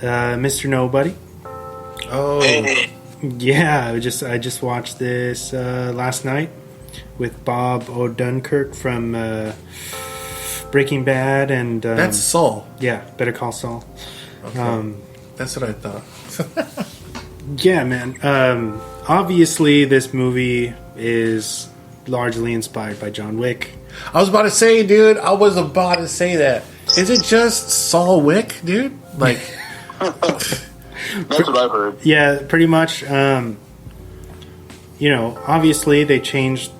Mr. Nobody. Oh, Yeah, I just watched this last night with Bob Odenkirk from Breaking Bad, and that's Saul. Yeah, Better Call Saul. Okay. That's what I thought. Yeah, man. Obviously, this movie is largely inspired by John Wick. I was about to say, dude. I was about to say that. Is it just Saul Wick, dude? Like, That's what I've heard. Yeah, pretty much. Obviously they changed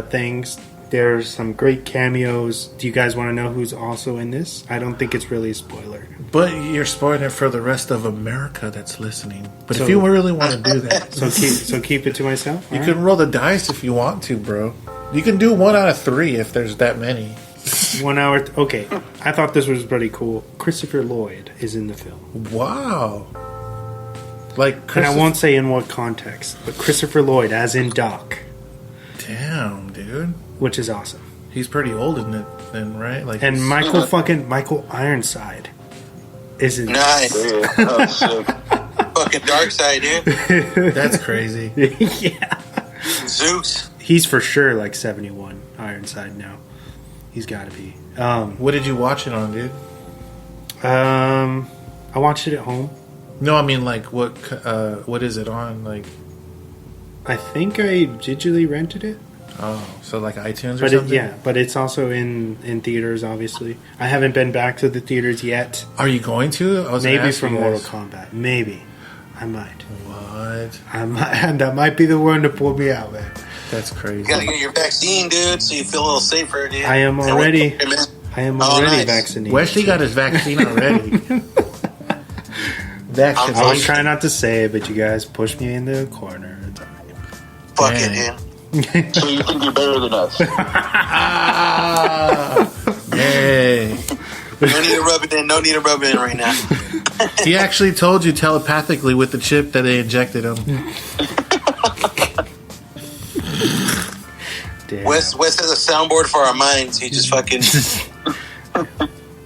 things. There's some great cameos. Do you guys want to know who's also in this? I don't think it's really a spoiler. but you're spoiling it for the rest of America that's listening. But if you really want to do that, so keep it to myself. You can roll the dice if you want to, bro. You can do 1 out of 3 if there's that many. 1 hour. Okay, I thought this was pretty cool. Christopher Lloyd is in the film. Wow. And I won't say in what context, but Christopher Lloyd, as in Doc. Damn, dude. Which is awesome. He's pretty old, isn't it? Then, right? And Michael Ironside is in. Nice. Oh, sick. Fucking dark side, dude. That's crazy. Yeah. Zeus. He's for sure like 71 Ironside now. He's got to be. What did you watch it on, dude? I watched it at home. No, I mean, what is it on? I think I digitally rented it. Oh, so iTunes or something? But it's also in theaters, obviously. I haven't been back to the theaters yet. Are you going to? Maybe for Mortal Kombat. Maybe. I might. What? And that might be the one to pull me out, man. That's crazy. You gotta get your vaccine, dude, so you feel a little safer, dude. I am already vaccinated. Wesley got his vaccine already. I was trying not to say it, but you guys pushed me in the corner. Fuck it, dude. So you think you're better than us? Yay. No need to rub it in. No need to rub it in right now. He actually told you telepathically with the chip that they injected him. Damn. Wes has a soundboard for our minds. He just fucking...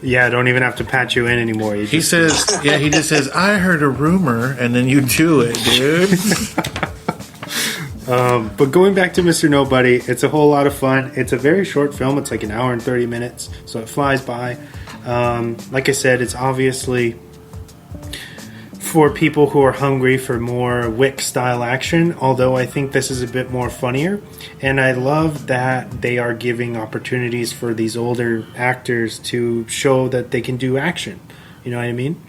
Yeah, I don't even have to patch you in anymore. He just says, I heard a rumor, and then you do it, dude. But going back to Mr. Nobody, it's a whole lot of fun. It's a very short film. It's like 1 hour and 30 minutes, so it flies by. Like I said, it's obviously for people who are hungry for more Wick-style action, although I think this is a bit more funnier. And I love that they are giving opportunities for these older actors to show that they can do action. You know what I mean?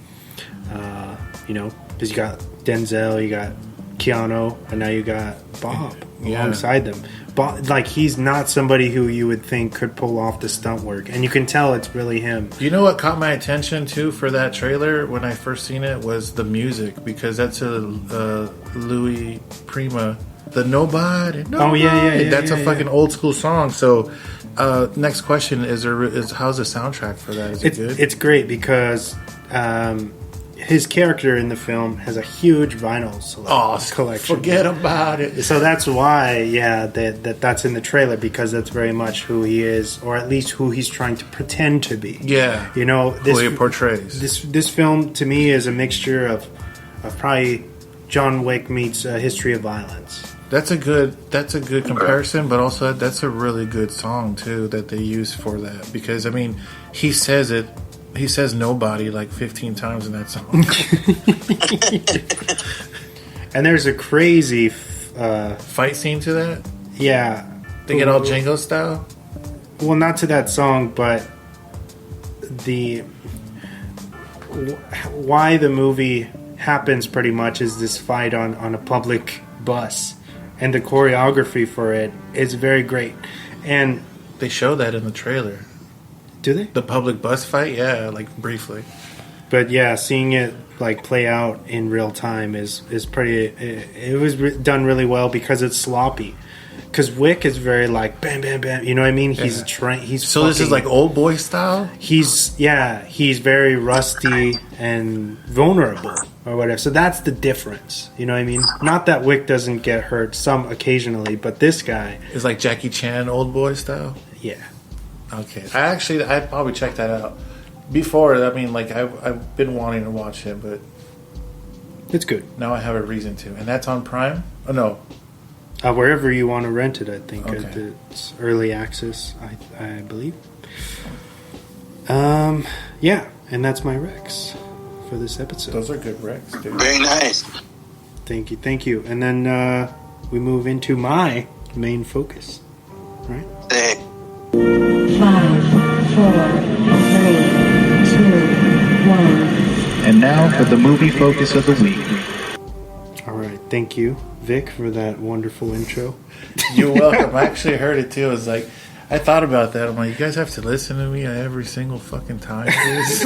Because you got Denzel, you got Keanu, and now you got Bob alongside them. Bob, he's not somebody who you would think could pull off the stunt work, and you can tell it's really him. You know what caught my attention too for that trailer when I first seen it was the music, because that's a Louis Prima, the Nobody. Oh yeah. That's a fucking old school song. So next question is how's the soundtrack for that? Is it good? It's great because his character in the film has a huge vinyl collection. Forget about it. So that's why, that's in the trailer, because that's very much who he is, or at least who he's trying to pretend to be. Yeah, who he portrays. This film to me is a mixture of probably John Wick meets History of Violence. That's a good comparison, but also that's a really good song too that they use for that, because I mean he says nobody 15 times in that song. And there's a crazy fight scene to that. Yeah, they get all Django style. Well, not to that song, but why the movie happens pretty much is this fight on a public bus, and the choreography for it is very great. And they show that in the trailer. Do they? The public bus fight? Yeah, briefly. But yeah, seeing it play out in real time is pretty... It was done really well because it's sloppy. Because Wick is very bam, bam, bam. You know what I mean? He's so this is old boy style? He's very rusty and vulnerable or whatever. So that's the difference. You know what I mean? Not that Wick doesn't get hurt some occasionally, but this guy... is Jackie Chan old boy style? Yeah. Okay. I'd probably check that out. before, I mean, like, I've been wanting to watch it, but It's good. now I have a reason to. And that's on Prime? Oh, no. Wherever you want to rent it, I think. Okay. It's early access, I believe. Yeah, and that's my Rex for this episode. Those are good recs, dude. Very nice. Thank you. And then we move into my main focus. Right? Hey, 5, 4, 3, 2, 1. And now for the movie focus of the week. All right. Thank you, Vic, for that wonderful intro. You're welcome. I actually heard it too. I was like, I thought about that. I'm like, you guys have to listen to me every single fucking time, please.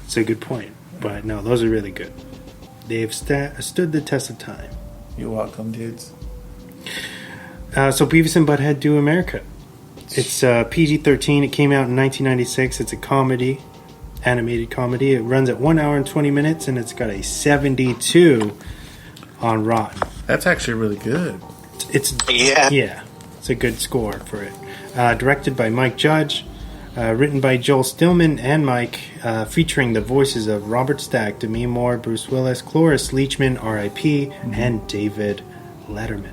It's a good point. But no, those are really good. They've stood the test of time. You're welcome, dudes. So Beavis and Butthead Do America. It's PG-13. It came out in 1996. It's a comedy, animated comedy. It runs at 1 hour and 20 minutes, and it's got a 72 on Rotten. That's actually really good. Yeah, it's a good score for it. Directed by Mike Judge, written by Joel Stillman and Mike, featuring the voices of Robert Stack, Demi Moore, Bruce Willis, Cloris Leachman, R.I.P., and David Letterman.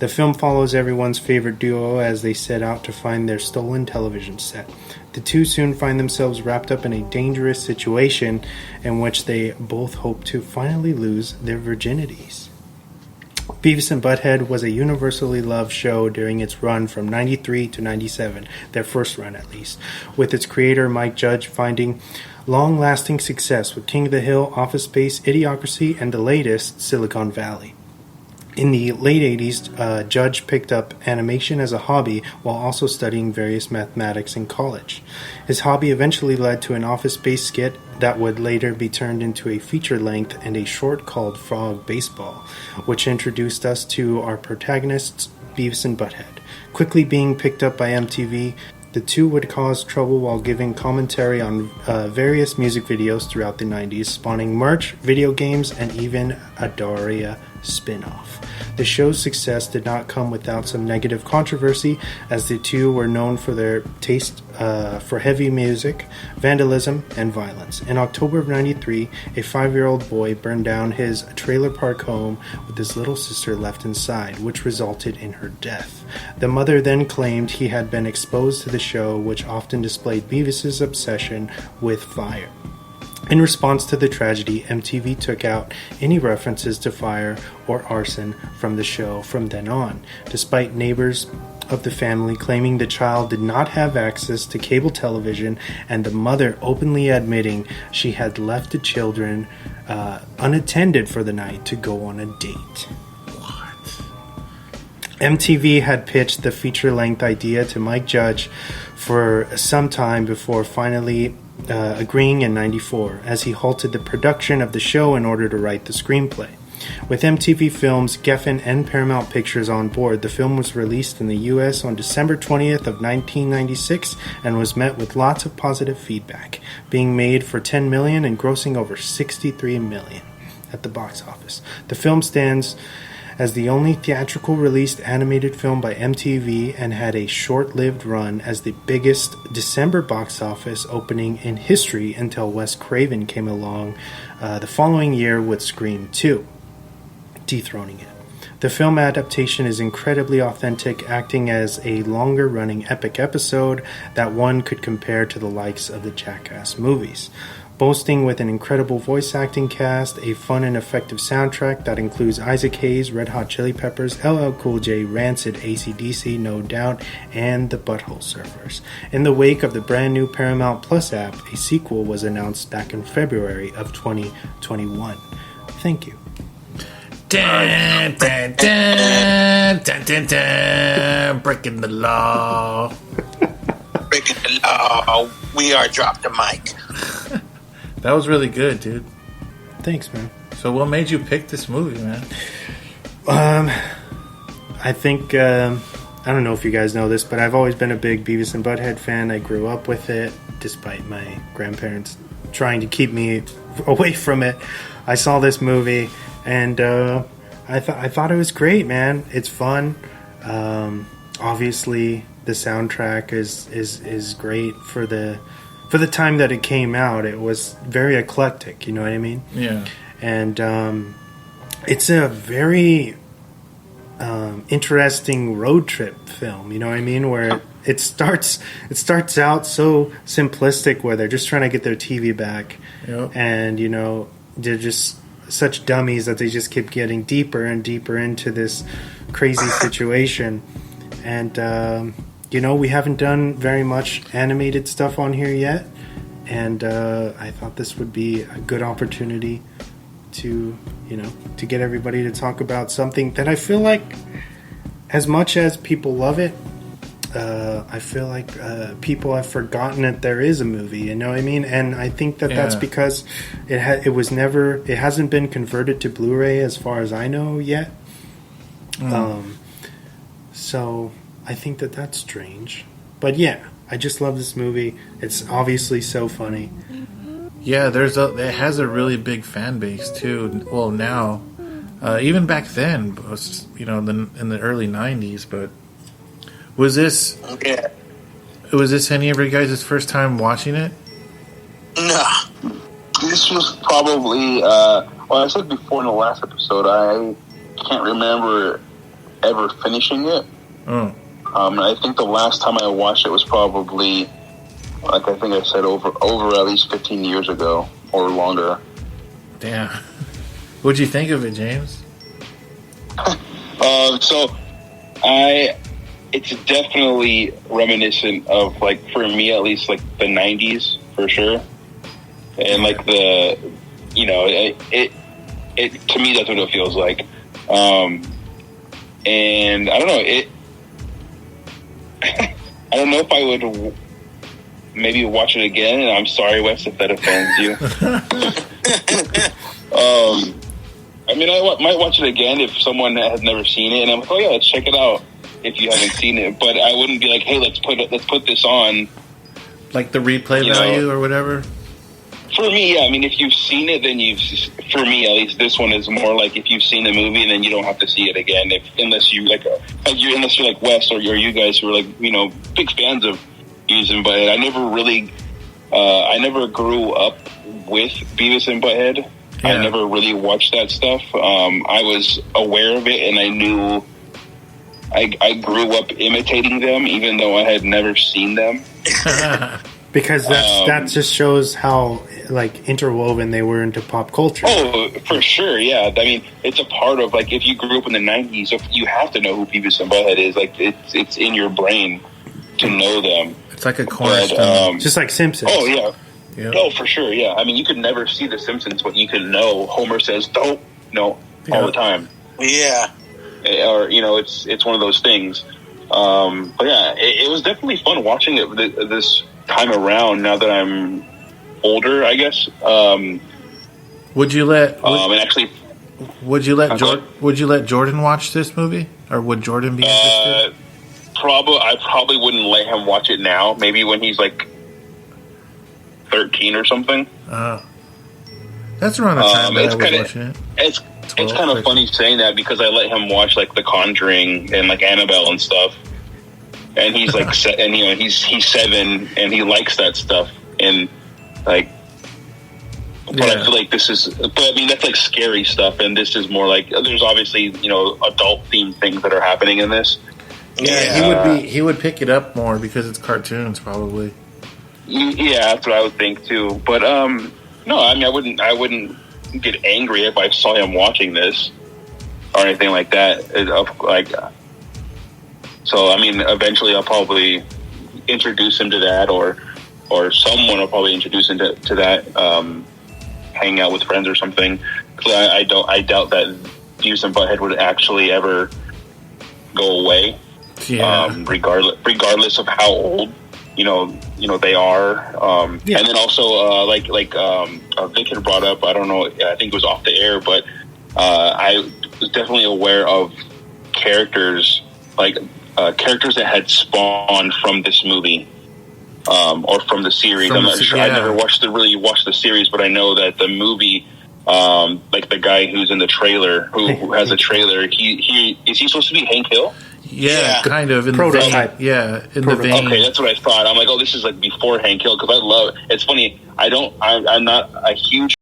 The film follows everyone's favorite duo as they set out to find their stolen television set. The two soon find themselves wrapped up in a dangerous situation in which they both hope to finally lose their virginities. Beavis and Butthead was a universally loved show during its run from 93 to 97, their first run at least, with its creator Mike Judge finding long-lasting success with King of the Hill, Office Space, Idiocracy, and the latest, Silicon Valley. In the late 80s, Judge picked up animation as a hobby while also studying various mathematics in college. His hobby eventually led to an Office Space skit that would later be turned into a feature-length and a short called Frog Baseball, which introduced us to our protagonists, Beavis and Butthead. Quickly being picked up by MTV, the two would cause trouble while giving commentary on various music videos throughout the 90s, spawning merch, video games, and even a Daria spin-off. The show's success did not come without some negative controversy, as the two were known for their taste for heavy music, vandalism, and violence. In October of 93, a 5-year-old boy burned down his trailer park home with his little sister left inside, which resulted in her death. The mother then claimed he had been exposed to the show, which often displayed Beavis's obsession with fire. In response to the tragedy, MTV took out any references to fire or arson from the show from then on, despite neighbors of the family claiming the child did not have access to cable television and the mother openly admitting she had left the children unattended for the night to go on a date. MTV had pitched the feature-length idea to Mike Judge for some time before finally agreeing in 94, as he halted the production of the show in order to write the screenplay. With MTV Films, Geffen, and Paramount Pictures on board, the film was released in the U.S. on December 20th of 1996 and was met with lots of positive feedback, being made for $10 million and grossing over $63 million at the box office. The film stands as the only theatrical released animated film by MTV and had a short-lived run as the biggest December box office opening in history until Wes Craven came along the following year with Scream 2, dethroning it. The film adaptation is incredibly authentic, acting as a longer-running epic episode that one could compare to the likes of the Jackass movies. Boasting with an incredible voice acting cast, a fun and effective soundtrack that includes Isaac Hayes, Red Hot Chili Peppers, LL Cool J, Rancid, AC/DC, No Doubt, and the Butthole Surfers. In the wake of the brand new Paramount Plus app, a sequel was announced back in February of 2021. Thank you. Dun, dun, dun, dun, dun, dun, breaking the law. breaking the law. We are dropped the mic. That was really good, dude. Thanks, man. So what made you pick this movie, man? I think, I don't know if you guys know this, but I've always been a big Beavis and Butthead fan. I grew up with it, despite my grandparents trying to keep me away from it. I saw this movie, and I thought it was great, man. It's fun. Obviously, The soundtrack is great for the time that it came out. It was very eclectic. You know what I mean? Yeah. And it's a very interesting road trip film. You know what I mean? Where it starts out so simplistic, where they're just trying to get their TV back, Yep. and you know they're just such dummies that they just keep getting deeper and deeper into this crazy situation. And you know, we haven't done very much animated stuff on here yet, and I thought this would be a good opportunity to, you know, to get everybody to talk about something that I feel like, as much as people love it, I feel like people have forgotten that there is a movie. You know what I mean? And I think that that's because it hasn't been converted to Blu-ray as far as I know yet. So I think that that's strange. But yeah, I just love this movie. It's obviously so funny. Yeah, it has a really big fan base too. Well, now, even back then, you know, in the early '90s. But was this any of you guys' first time watching it? No. This was probably, well, I said before in the last episode, I can't remember ever finishing it. Oh. I think the last time I watched it was probably, like I think I said, over at least 15 years ago or longer. Damn. What'd you think of it, James? It's definitely reminiscent of, like, for me at least, like the 90s for sure. And like the, you know, it to me that's what it feels like. And I don't know, I don't know if I would maybe watch it again, and I'm sorry, Wes, if that offends you. I mean, I might watch it again if someone has never seen it, and I'm like, oh yeah, let's check it out if you haven't seen it. But I wouldn't be like, hey, let's put this on. Like the replay value or whatever? For me, yeah. I mean, if you've seen it, then for me, at least, this one is more like if you've seen the movie, and then you don't have to see it again, unless you're like Wes or you guys who are like, you know, big fans of Beavis and Butthead. I never grew up with Beavis and Butthead. Yeah. I never really watched that stuff. I was aware of it, and I knew I grew up imitating them, even though I had never seen them. Because that just shows how, like, interwoven they were into pop culture. Oh, for sure, yeah. I mean, it's a part of, like, if you grew up in the 90s, you have to know who Beavis and Butthead is. Like, it's in your brain to know them. It's like a cornerstone. Just like Simpsons. Oh, yeah. Yep. Oh, for sure, yeah. I mean, you could never see The Simpsons, but you can know Homer says, don't, all the time. Yeah. Or, you know, it's one of those things. But, yeah, it was definitely fun watching it this time around, now that I'm older, I guess. Would you let Jordan watch this movie, or would Jordan be interested? I probably wouldn't let him watch it now. Maybe when he's like 13 or something. That's around the time that I was watching it. It's kind of funny saying that, because I let him watch like The Conjuring and like Annabelle and stuff. And he's like, and you know, he's 7 and he likes that stuff. And like, but I feel like I mean, that's like scary stuff. And this is more like, there's obviously, you know, adult themed things that are happening in this. Yeah, he would pick it up more because it's cartoons, probably. Yeah, that's what I would think too. But no, I mean, I wouldn't get angry if I saw him watching this or anything like that. So, I mean, eventually I'll probably introduce him to that, or someone will probably introduce him to that, hang out with friends or something. Because I doubt that Beavis and Butthead would actually ever go away, regardless of how old you know they are. And then also like Vic had brought up, I don't know, I think it was off the air, but I was definitely aware of characters characters that had spawned from this movie, or from the series. I'm not sure. I never watched the series, but I know that the movie, like the guy who's in the trailer, who has a trailer, he is he supposed to be Hank Hill? Yeah, kind of in Prototype. the vein. Yeah, in the vein. Okay, that's what I thought. I'm like, oh, this is like before Hank Hill, because I love. It's funny. I'm not a huge